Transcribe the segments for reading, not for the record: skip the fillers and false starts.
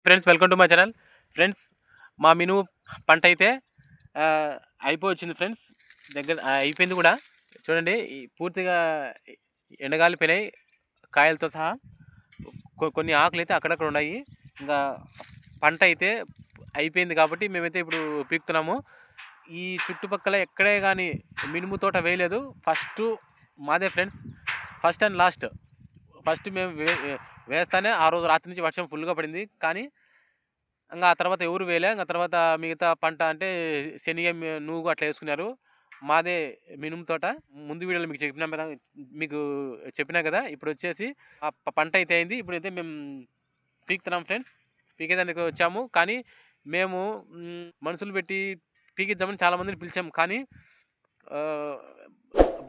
Friends, welcome to my channel. Friends, మా మినుము పంట అయితే అయిపోవచ్చింది ఫ్రెండ్స్. దగ్గర అయిపోయింది కూడా. చూడండి, పూర్తిగా ఎండగాలిపోయినాయి కాయలతో సహా. కొన్ని ఆకులు అయితే అక్కడక్కడ ఉన్నాయి. ఇంకా పంట అయితే అయిపోయింది కాబట్టి మేమైతే ఇప్పుడు పీకుతున్నాము. ఈ చుట్టుపక్కల ఎక్కడే కానీ మినుము తోట వేయలేదు. ఫస్ట్ మాదే friends, first and last. First మేము వేస్తానే ఆ రోజు రాత్రి నుంచి వర్షం ఫుల్గా పడింది. కానీ ఇంకా ఆ తర్వాత ఎవరు వేయలే. ఇంకా తర్వాత మిగతా పంట అంటే శనగ, నూగు అట్లా వేసుకున్నారు. మాదే మినుము తోట. ముందు వీడియోలో మీకు చెప్పినా కదా. ఇప్పుడు వచ్చేసి ఆ పంట అయితే అయింది. ఇప్పుడైతే మేము పీకుతున్నాం ఫ్రెండ్స్. పీకేదానికి వచ్చాము. కానీ మేము మనుషులు పెట్టి పీకిద్దామని చాలామందిని పిలిచాము. కానీ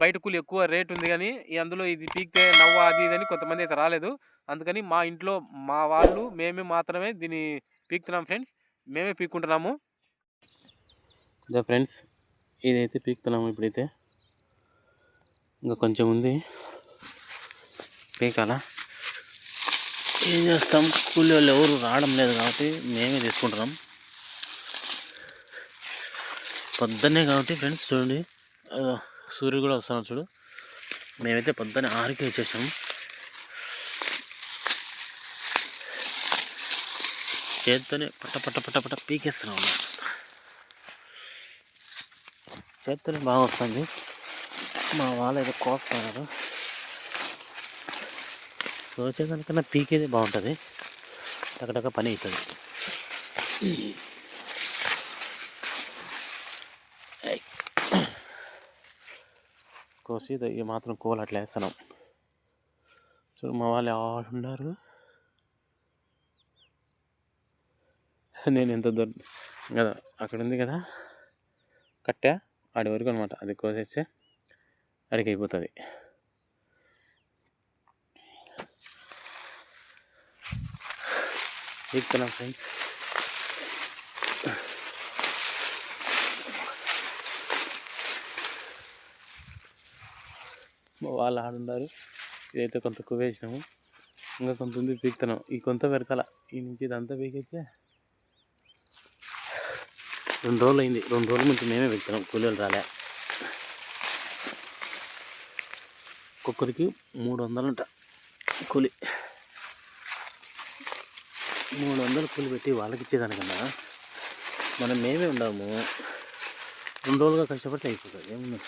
బయట కూలి ఎక్కువ రేట్ ఉంది. కానీ అందులో ఇది పీకితే నవ్వ అది ఇదని కొంతమంది అయితే రాలేదు. అందుకని మా ఇంట్లో మా వాళ్ళు మేమే మాత్రమే దీన్ని పీకుతున్నాం ఫ్రెండ్స్. మేమే పీక్కుంటున్నాము. ఇదే ఫ్రెండ్స్, ఇదైతే పీకుతున్నాము. ఇప్పుడైతే ఇంకా కొంచెం ఉంది పీకాల. ఏం చేస్తాం, కూలి వాళ్ళు ఎవరు రావడం లేదు కాబట్టి మేమే తీసుకుంటున్నాం. పొద్దున్నే కాబట్టి ఫ్రెండ్స్ చూడండి, సూర్యుడు కూడా వస్తున్నాడు చూడు. మేమైతే పొద్దున్నే 6కి వచ్చేసాము. చేత్తోనే పట్ట పట్ట పట్ట పట్ట పీకేస్తున్నాం. చేత్తోనే బాగా వస్తుంది. మా వాళ్ళు ఏదో కోస్తున్నారు. వచ్చేదానికన్నా పీకేది బాగుంటుంది. టకటక పని అవుతుంది. కోసి ఇక మాత్రం కూల అట్లా వేస్తున్నాం. చూడు, మా వాళ్ళు ఆడున్నారు. నేను ఎంత దూరం కదా, అక్కడ ఉంది కదా కట్టె, ఆడి వరకు అనమాట. అది కోసేస్తే అడికి అయిపోతుంది. ఎక్కుతున్నాం ఫ్రెండ్స్. వాళ్ళు ఆడున్నారు. ఇదైతే కొంత కువేసినాము. ఇంకా కొంత ఉంది పీకుతున్నాం. ఈ కొంత వెరకాల ఈ నుంచి ఇదంతా పీకైతే 2 రోజులు అయింది. 2 రోజుల నుంచి మేమే పెడుతున్నాం. కూలీలు రాలే. ఒక్కొక్కరికి 300 అంట కూలి. 300 కూలి పెట్టి వాళ్ళకి ఇచ్చేదానికన్నా మనం మేమే ఉన్నాము. 2 రోజులుగా కష్టపడితే అయిపోతుంది. ఏముంది.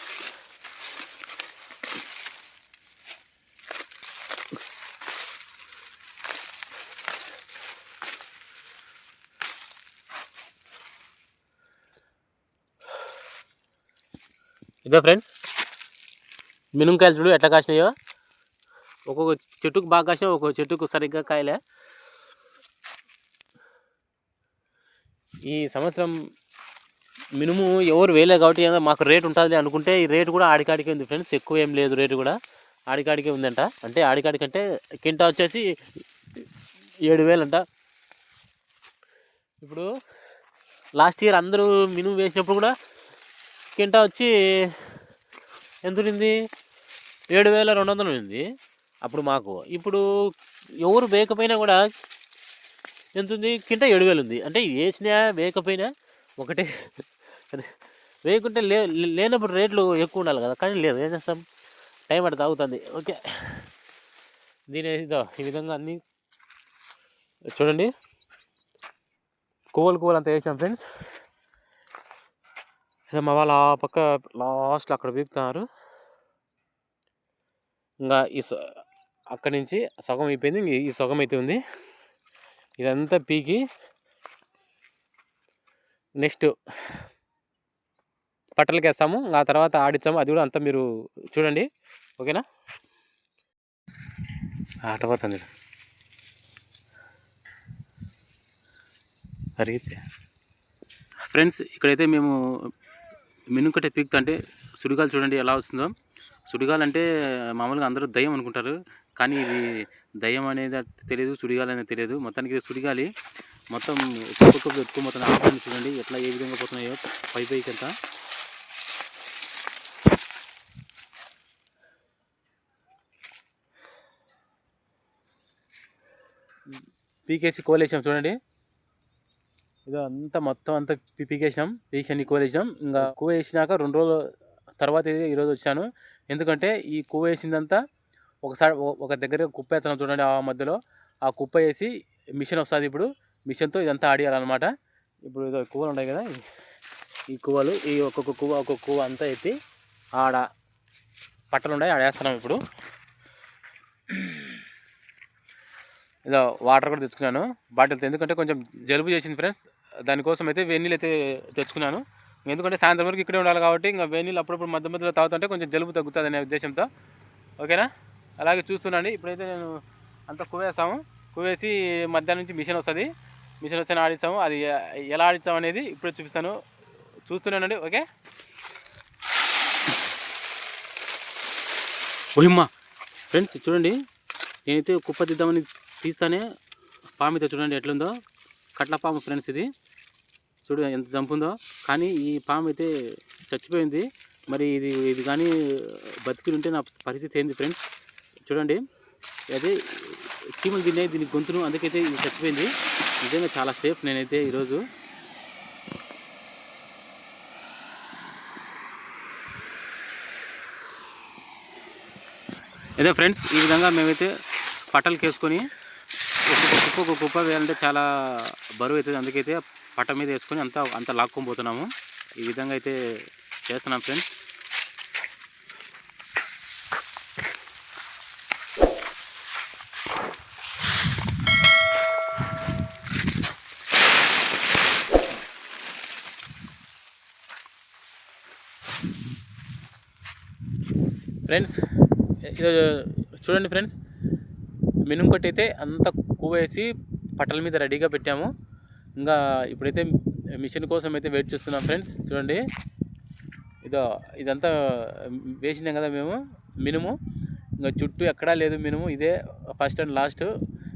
ఇదే ఫ్రెండ్స్, మినుముకాయలు చూడు ఎట్లా కాసినాయో. ఒక్కొక్క చెట్టుకు బాగా కాసినాయి, ఒక్కొక్క చెట్టుకు సరిగ్గా కాయలే. ఈ సంవత్సరం మినుము ఎవరు వేయలే కాబట్టి ఏదో మాకు రేటు ఉంటుంది అనుకుంటే ఈ రేటు కూడా ఆడికాడికే ఉంది ఫ్రెండ్స్. ఎక్కువ ఏం లేదు, రేటు కూడా ఆడికాడికే ఉందంట. అంటే ఆడికాడికంటే కింటా వచ్చేసి 7,000 అంట. ఇప్పుడు లాస్ట్ ఇయర్ అందరూ మినుము వేసినప్పుడు కూడా కింటా వచ్చి ఎంత ఉంది, 7,200 ఉంది అప్పుడు మాకు. ఇప్పుడు ఎవరు వేయకపోయినా కూడా ఎంత ఉంది, కింటా 7,000 ఉంది. అంటే వేసినా వేయకపోయినా ఒకటే. వేయకుంటే లేనప్పుడు రేట్లు ఎక్కువ ఉండాలి కదా. కానీ లేదు, ఏం చేస్తాం, టైం అట్లా తాగుతుంది. ఓకే, దీని ఇదో ఈ విధంగా అన్నీ చూడండి. కోవలు అంతా వేసినాం ఫ్రెండ్స్. మా వాళ్ళు ఆ పక్క లాస్ట్లో అక్కడ పీకుతున్నారు. ఇంకా అక్కడి నుంచి సగం అయిపోయింది. ఈ సగం అయితే ఉంది. ఇదంతా పీకి నెక్స్ట్ పట్టలకి వేస్తాము. ఆ తర్వాత ఆడిస్తాము. అది కూడా అంతా మీరు చూడండి. ఓకేనా. ఆటపోతుంది అరిగితే. ఫ్రెండ్స్, ఇక్కడైతే మేము మినుకట్టే పీకుతా అంటే సుడిగాలు చూడండి ఎలా వస్తుందో. సుడిగాలు అంటే మామూలుగా అందరూ దయ్యం అనుకుంటారు. కానీ ఇది దయ్యం అనేది తెలియదు, సుడిగాలి అనేది తెలియదు. మొత్తానికి సుడిగాలి మొత్తం ఎక్కువ మొత్తం ఆకులు చూడండి ఎట్లా ఏ విధంగా పోతున్నాయో పైకి అంతా. పీకేసి కోలేసాం చూడండి. ఇది అంతా మొత్తం అంతా పీకేసినాం, పీకి ఎక్కువ వేసినాం. ఇంకా కువ వేసినాక 2 రోజుల తర్వాత ఈరోజు వచ్చాను. ఎందుకంటే ఈ కువ వేసిందంతా ఒకసారి ఒక దగ్గర కుప్ప వేస్తాను చూడండి, ఆ మధ్యలో ఆ కుప్ప వేసి మిషన్ వస్తుంది. ఇప్పుడు మిషన్తో ఇదంతా ఆడియాలన్నమాట. ఇప్పుడు ఇదో కువలు ఉన్నాయి కదా, ఈ కువలు ఈ ఒక్కొక్క కువ అంతా ఎత్తి ఆడ పట్టలు ఉన్నాయి, ఆడ వేస్తున్నాం. ఇప్పుడు ఇదో వాటర్ కూడా తెచ్చుకున్నాను బాటిల్తో, ఎందుకంటే కొంచెం జలుబు చేసింది ఫ్రెండ్స్. దానికోసం అయితే వేడి నీళ్ళు అయితే తెచ్చుకున్నాను. ఎందుకంటే సాయంత్రం వరకు ఇక్కడే ఉండాలి కాబట్టి ఇంకా వేడి నీళ్ళు అప్పుడప్పుడు మధ్యలో తాగుతుంటే కొంచెం జలుబు తగ్గుతుంది అనే ఉద్దేశంతో. ఓకేనా, అలాగే చూస్తున్నాండి. ఇప్పుడైతే నేను అంతా కువేసాము. కువేసి మధ్యాహ్నం నుంచి మిషన్ వస్తుంది. మిషన్ వచ్చి ఆడిస్తాము. అది ఎలా ఆడిస్తాం అనేది ఇప్పుడే చూపిస్తాను, చూస్తున్నానండి. ఓకే, ఓహిమ్మా ఫ్రెండ్స్ చూడండి, నేనైతే కుప్ప తీద్దామని తీస్తానే పాము అయితే చూడండి ఎట్లుందో, కట్ల పాము ఫ్రెండ్స్. ఇది చూడు ఎంత జంపుందో. కానీ ఈ పాము అయితే చచ్చిపోయింది. మరి ఇది కానీ బతికి ఉంటే నా పరిస్థితి ఏంది ఫ్రెండ్స్. చూడండి, అదే చీమలు తిన్నాయి దీని గొంతును, అందుకైతే ఇది చచ్చిపోయింది. నిజంగా చాలా సేఫ్ నేనైతే ఈరోజు. అదే ఫ్రెండ్స్, ఈ విధంగా మేమైతే పట్టలకి వేసుకొని ఒక్కొక్క కుప్ప వేయాలంటే చాలా బరువు అవుతుంది. అందుకైతే పట్ట మీద వేసుకొని అంత లాక్కొని పోతున్నాము. ఈ విధంగా అయితే చేస్తున్నాం ఫ్రెండ్స్. ఫ్రెండ్స్ చూడండి ఫ్రెండ్స్, మినుంకొట్టి అయితే అంతా వేసి పట్టల మీద రెడీగా పెట్టాము. ఇంకా ఇప్పుడైతే మిషన్ కోసం అయితే వెయిట్ చేస్తున్నాం ఫ్రెండ్స్. చూడండి, ఇదంతా వేసినాం కదా మేము మినుము. ఇంకా చుట్టూ ఎక్కడా లేదు మినుము, ఇదే ఫస్ట్ అండ్ లాస్ట్.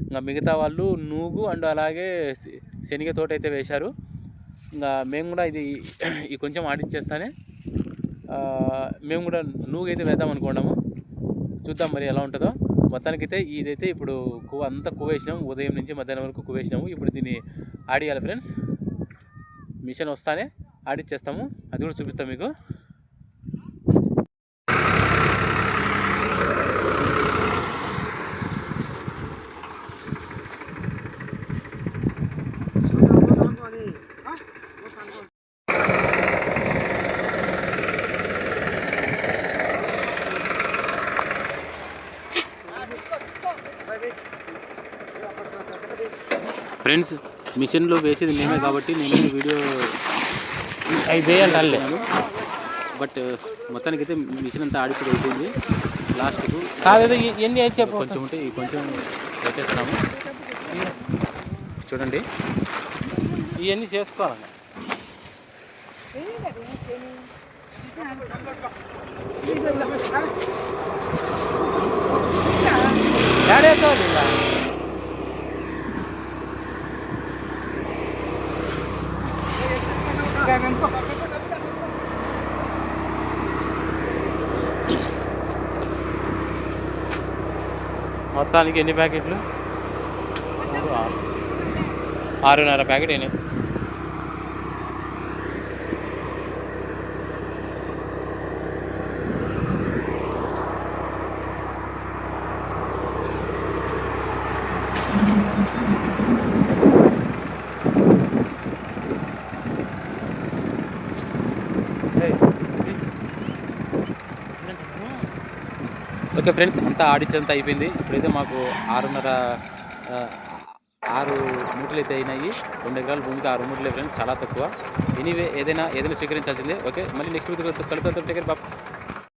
ఇంకా మిగతా వాళ్ళు నూగు అండ్ అలాగే శనగ తోట అయితే వేశారు. ఇంకా మేము కూడా ఇది కొంచెం ఆడించేస్తానే మేము కూడా నూగు అయితే వేద్దాం అనుకున్నాము. చూద్దాం మరి ఎలా ఉంటుందో. మొత్తానికైతే ఇదైతే ఇప్పుడు అంతా వేసినాము. ఉదయం నుంచి మధ్యాహ్నం వరకు వేసినాము. ఇప్పుడు దీన్ని ఆడియాలి ఫ్రెండ్స్. మిషన్ వస్తానే ఆడిచ్చేస్తాము, అది కూడా చూపిస్తాం మీకు. ఫ్రెండ్స్, మిషన్లో వేసేది మేమే కాబట్టి నేను వీడియో వేయాలి. బట్ మొత్తానికైతే మిషన్ అంతా ఆడిపోయి అయిపోయింది. లాస్ట్కు కాదు ఎన్ని అయితే కొంచెం ఉంటే కొంచెం వేసేస్తున్నాము. చూడండి, ఇవన్నీ చేసుకోవాలి. మొత్తానికి ఎన్ని ప్యాకెట్లు? 6.5 ప్యాకెట్ అయినాయి. ఓకే ఫ్రెండ్స్, అంతా ఆడిచ్చంతా అయిపోయింది. ఇప్పుడైతే మాకు 6 మూటలు అయితే అయినాయి. 2 ఎకరాల భూమికి 6 మూటలే ఫ్రెండ్స్, చాలా తక్కువ. ఎనీవే ఏదైనా స్వీకరించాల్సిందే. ఓకే, మళ్ళీ నెక్స్ట్ వీడియో కలుద్దాం.